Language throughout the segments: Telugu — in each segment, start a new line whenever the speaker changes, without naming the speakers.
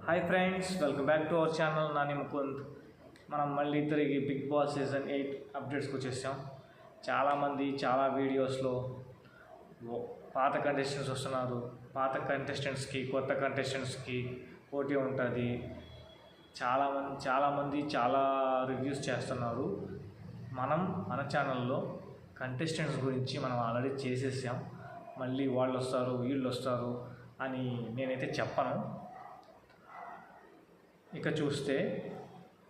Hi friends, welcome back to our channel Nani Mukund. మనం మళ్ళీ తిరిగి బిగ్ బాస్ సీజన్ 8 అప్డేట్స్కి వచ్చేసాం. చాలామంది చాలా వీడియోస్లో పాత కంటెస్టెంట్స్ వస్తున్నారు, పాత కంటెస్టెంట్స్కి కొత్త కంటెస్టెంట్స్కి పోటీ ఉంటుంది. చాలామంది చాలా రివ్యూస్ చేస్తున్నారు. మన ఛానల్లో కంటెస్టెంట్స్ గురించి మనం ఆల్రెడీ చేసేసాం. మళ్ళీ వాళ్ళు వస్తారు వీళ్ళు వస్తారు అని నేనైతే చెప్పను. ఇక చూస్తే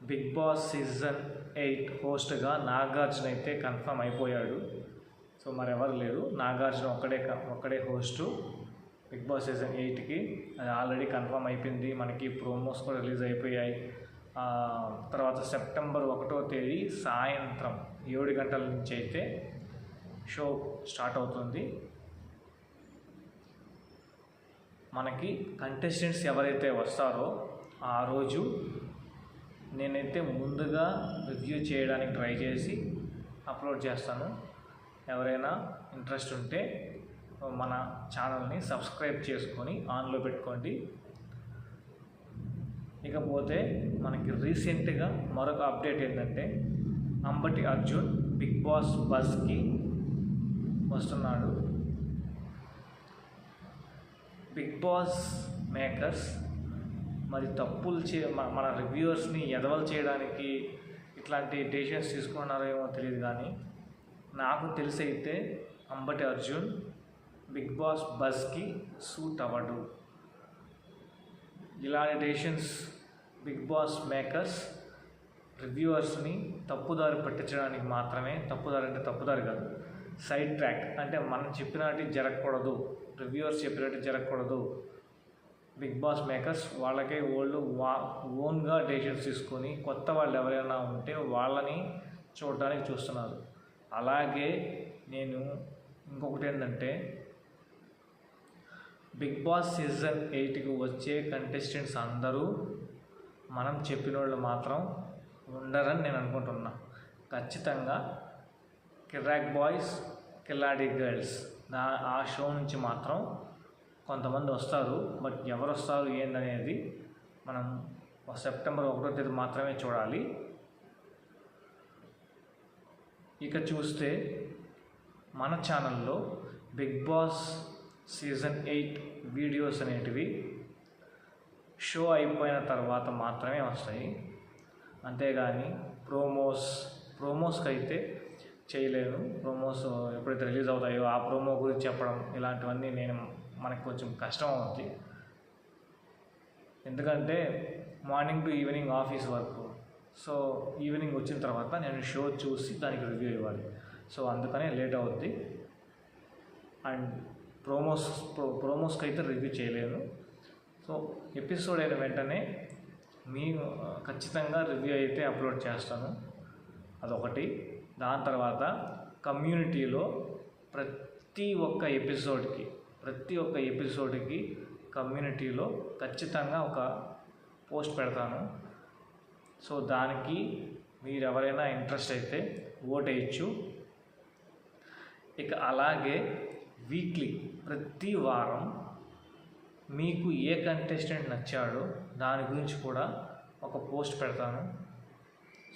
బిగ్ బాస్ సీజన్ 8 హోస్ట్గా నాగార్జున అయితే కన్ఫర్మ్ అయిపోయాడు. సో మరెవరు లేరు, నాగార్జున ఒక్కడే హోస్టు బిగ్ బాస్ సీజన్ 8కి. అది ఆల్రెడీ కన్ఫర్మ్ అయిపోయింది. మనకి ప్రోమోస్ కూడా రిలీజ్ అయిపోయాయి. తర్వాత సెప్టెంబర్ 1వ తేదీ సాయంత్రం 7 గంటల నుంచి అయితే షో స్టార్ట్ అవుతుంది. మనకి కంటెస్టెంట్స్ ఎవరైతే వస్తారో ఆ రోజు నేనైతే ముందుగా రివ్యూ చేయడానికి ట్రై చేసి అప్లోడ్ చేస్తాను. ఎవరైనా ఇంట్రెస్ట్ ఉంటే మన ఛానల్ని సబ్స్క్రైబ్ చేసుకొని ఆన్లో పెట్టుకోండి. ఇకపోతే మనకి రీసెంట్గా మరొక అప్డేట్ ఏంటంటే అంబటి అర్జున్ బిగ్ బాస్ బస్కి వస్తున్నాడు. బిగ్ బాస్ మేకర్స్ మరి తప్పులు మన రివ్యూవర్స్ని ఎదవలు చేయడానికి ఇట్లాంటి డెసిషన్స్ తీసుకున్నారో ఏమో తెలియదు, కానీ నాకు తెలిసి అయితే అంబటి అర్జున్ బిగ్ బాస్ బస్కి సూట్ అవ్వడు. ఇలాంటి డెసిషన్స్ బిగ్ బాస్ మేకర్స్ రివ్యూవర్స్ని తప్పుదారి పట్టించడానికి మాత్రమే. తప్పుదారి అంటే తప్పుదారి కాదు, సైడ్ ట్రాక్. అంటే మనం చెప్పినట్టు జరగకూడదు, రివ్యూవర్స్ చెప్పినట్టు జరగకూడదు. బిగ్ బాస్ మేకర్స్ వాళ్ళకే ఓన్గా డెసిషన్స్ తీసుకొని కొత్త వాళ్ళు ఎవరైనా ఉంటే వాళ్ళని చూడడానికి చూస్తున్నారు. అలాగే నేను ఇంకొకటి ఏంటంటే బిగ్ బాస్ సీజన్ 8కి వచ్చే కంటెస్టెంట్స్ అందరూ మనం చెప్పిన వాళ్ళు మాత్రం ఉండరని నేను అనుకుంటున్నా. ఖచ్చితంగా కిర్రాక్ బాయ్స్, కిల్లాడి గర్ల్స్ ఆ షో నుంచి మాత్రం కొంతమంది వస్తారు. బట్ ఎవరు వస్తారు ఏందనేది మనం సెప్టెంబర్ 1వ తేదీ మాత్రమే చూడాలి. ఇక చూస్తే మన ఛానల్లో బిగ్ బాస్ సీజన్ 8 వీడియోస్ అనేటివి షో అయిపోయిన తర్వాత మాత్రమే వస్తాయి. అంతేగాని ప్రోమోస్కి అయితే చేయలేను. ప్రోమోస్ ఎప్పుడైతే రిలీజ్ అవుతాయో ఆ ప్రోమో గురించి చెప్పడం ఇలాంటివన్నీ మనకు కొంచెం కష్టం అవుతుంది. ఎందుకంటే morning to evening office work. So evening వచ్చిన తర్వాత నేను షో చూసి దానికి రివ్యూ ఇవ్వాలి. సో అందుకనే లేట్ అవుద్ది. అండ్ ప్రోమోస్కి అయితే రివ్యూ చేయలేను. సో ఎపిసోడ్ అయిన వెంటనే ఖచ్చితంగా రివ్యూ అయితే అప్లోడ్ చేస్తాను. అదొకటి. దాని తర్వాత కమ్యూనిటీలో ప్రతి ఒక్క ఎపిసోడ్కి కమ్యూనిటీలో ఖచ్చితంగా ఒక పోస్ట్ పెడతాను. సో దానికి మీరు ఎవరైనా ఇంట్రెస్ట్ అయితే ఓట్ వేయచ్చు. ఇక అలాగే వీక్లీ ప్రతి వారం మీకు ఏ కంటెస్టెంట్ నచ్చాడో దాని గురించి కూడా ఒక పోస్ట్ పెడతాను.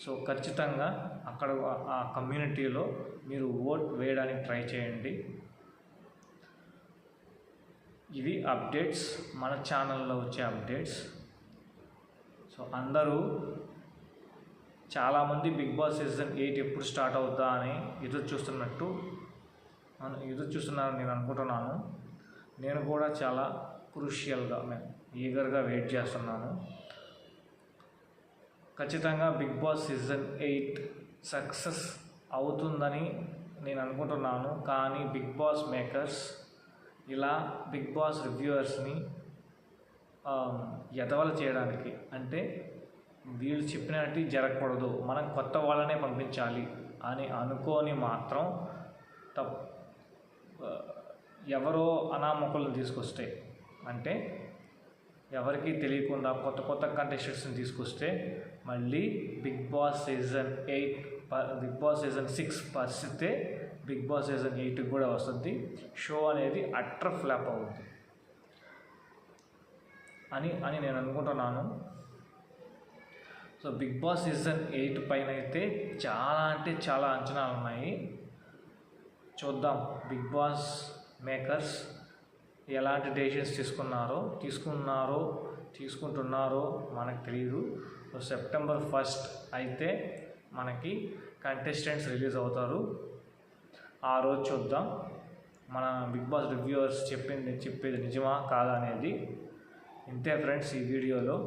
సో ఖచ్చితంగా అక్కడ ఆ కమ్యూనిటీలో మీరు ఓట్ వేయడానికి ట్రై చేయండి. ఇవి అప్డేట్స్, మన ఛానల్లో వచ్చే అప్డేట్స్. సో అందరూ చాలామంది బిగ్ బాస్ సీజన్ 8 ఎప్పుడు స్టార్ట్ అవుతా అని ఎదురు చూస్తున్నారని నేను అనుకుంటున్నాను. నేను కూడా చాలా క్రూషియల్గా ఈగర్గా వెయిట్ చేస్తున్నాను. ఖచ్చితంగా బిగ్ బాస్ సీజన్ 8 సక్సెస్ అవుతుందని నేను అనుకుంటున్నాను. కానీ బిగ్ బాస్ మేకర్స్ ఇలా బిగ్ బాస్ రివ్యూవర్స్ని ఎదవలు చేయడానికి, అంటే వీళ్ళు చెప్పినట్టు జరగకూడదు, మనం కొత్త వాళ్ళనే పంపించాలి అని అనుకోని మాత్రం ఎవరో అనామకులను తీసుకొస్తే, అంటే ఎవరికి తెలియకుండా కొత్త కంటెస్టెంట్స్ని తీసుకొస్తే మళ్ళీ బిగ్ బాస్ సీజన్ 6 పరిస్థితే బిగ్ బాస్ సీజన్ 8కి కూడా వస్తుంది. షో అనేది అట్టర్ ఫ్లాప్ అవుతుంది. అని నేను అనుకుంటున్నాను. సో బిగ్ బాస్ సీజన్ 8 పైన అయితే చాలా అంటే చాలా అంచనాలు ఉన్నాయి. చూద్దాం బిగ్ బాస్ మేకర్స్ ఎలాంటి డెసిషన్స్ తీసుకుంటున్నారో మనకు తెలియదు. సో September 1st అయితే మనకి కంటెస్టెంట్స్ రిలీజ్ అవుతారు. ఆ రోజు చూద్దాం మన బిగ్ బాస్ రివ్యూవర్స్ చెప్పేది నిజమా కాదా అనేది. ఇంతే ఫ్రెండ్స్ ఈ వీడియోలో.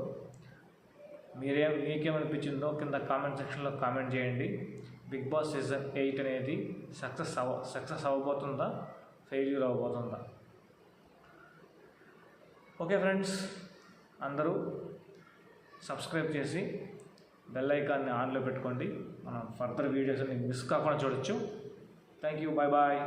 మీకేమనిపించిందో కింద కామెంట్ సెక్షన్లో కామెంట్ చేయండి. బిగ్ బాస్ సీజన్ 8 అనేది సక్సెస్ అవ్వబోతుందా, ఫెయిల్యూర్ అవ్వబోతుందా? ఓకే ఫ్రెండ్స్, అందరూ సబ్స్క్రైబ్ చేసి బెల్ ఐకాన్ని ఆన్లో పెట్టుకోండి. మనం ఫర్దర్ వీడియోస్ని మిస్ కాకుండా చూడొచ్చు. Thank you, bye bye.